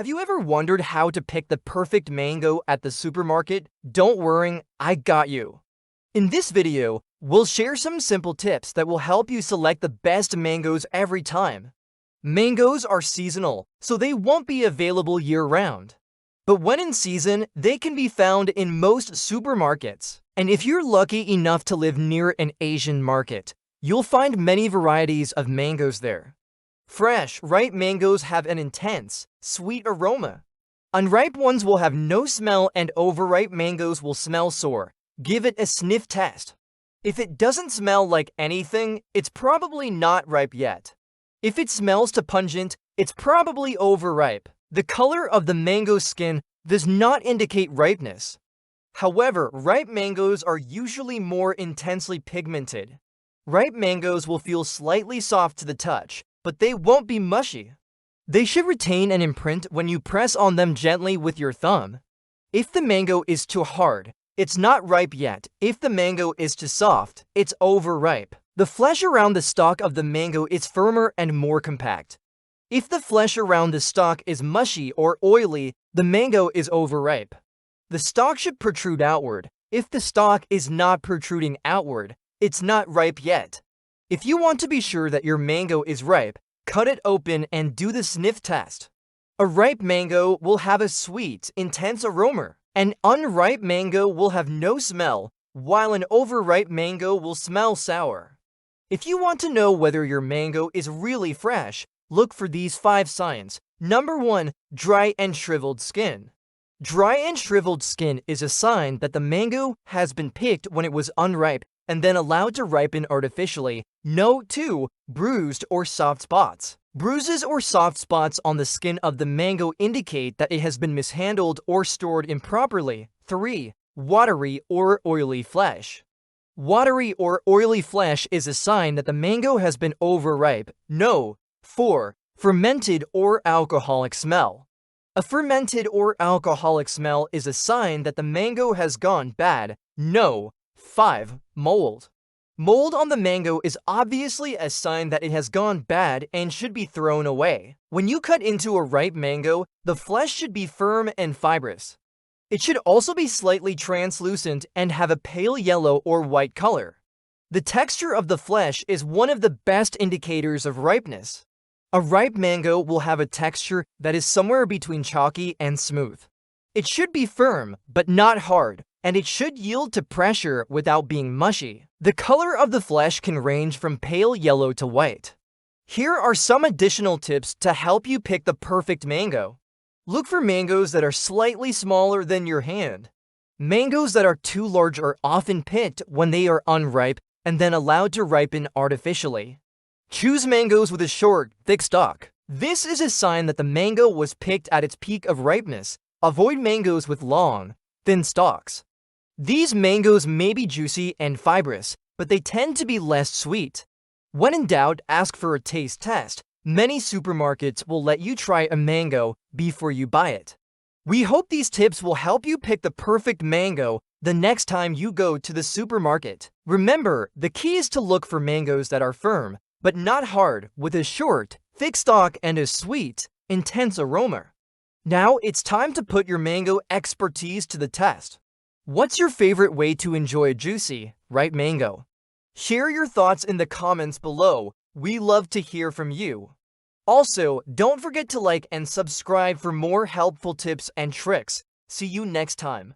Have you ever wondered how to pick the perfect mango at the supermarket? Don't worry, I got you. In this video, we'll share some simple tips that will help you select the best mangoes every time. Mangoes are seasonal, so they won't be available year-round. But when in season, they can be found in most supermarkets. And if you're lucky enough to live near an Asian market, you'll find many varieties of mangoes there. Fresh, ripe mangoes have an intense, sweet aroma. Unripe ones will have no smell and overripe mangoes will smell sour. Give it a sniff test. If it doesn't smell like anything, it's probably not ripe yet. If it smells too pungent, it's probably overripe. The color of the mango skin does not indicate ripeness. However, ripe mangoes are usually more intensely pigmented. Ripe mangoes will feel slightly soft to the touch, but they won't be mushy. They should retain an imprint when you press on them gently with your thumb. If the mango is too hard, it's not ripe yet. If the mango is too soft, it's overripe. The flesh around the stalk of the mango is firmer and more compact. If the flesh around the stalk is mushy or oily, the mango is overripe. The stalk should protrude outward. If the stalk is not protruding outward, it's not ripe yet. If you want to be sure that your mango is ripe, cut it open and do the sniff test. A ripe mango will have a sweet, intense aroma. An unripe mango will have no smell, while an overripe mango will smell sour. If you want to know whether your mango is really fresh, look for these 5 signs. Number 1. Dry and shriveled skin. Dry and shriveled skin is a sign that the mango has been picked when it was unripe and then allowed to ripen artificially. Note 2. Bruised or soft spots. Bruises or soft spots on the skin of the mango indicate that it has been mishandled or stored improperly. 3. Watery or oily flesh. Watery or oily flesh is a sign that the mango has been overripe. No. 4. Fermented or alcoholic smell. A fermented or alcoholic smell is a sign that the mango has gone bad. No. 5. Mold. Mold on the mango is obviously a sign that it has gone bad and should be thrown away. When you cut into a ripe mango, the flesh should be firm and fibrous. It should also be slightly translucent and have a pale yellow or white color. The texture of the flesh is one of the best indicators of ripeness. A ripe mango will have a texture that is somewhere between chalky and smooth. It should be firm, but not hard, and it should yield to pressure without being mushy. The color of the flesh can range from pale yellow to white. Here are some additional tips to help you pick the perfect mango. Look for mangoes that are slightly smaller than your hand. Mangoes that are too large are often picked when they are unripe and then allowed to ripen artificially. Choose mangoes with a short, thick stalk. This is a sign that the mango was picked at its peak of ripeness. Avoid mangoes with long, thin stalks. These mangoes may be juicy and fibrous, but they tend to be less sweet. When in doubt, ask for a taste test. Many supermarkets will let you try a mango before you buy it. We hope these tips will help you pick the perfect mango the next time you go to the supermarket. Remember, the key is to look for mangoes that are firm, but not hard, with a short, thick stalk and a sweet, intense aroma. Now it's time to put your mango expertise to the test. What's your favorite way to enjoy a juicy, ripe mango? Share your thoughts in the comments below. We love to hear from you. Also, don't forget to like and subscribe for more helpful tips and tricks. See you next time.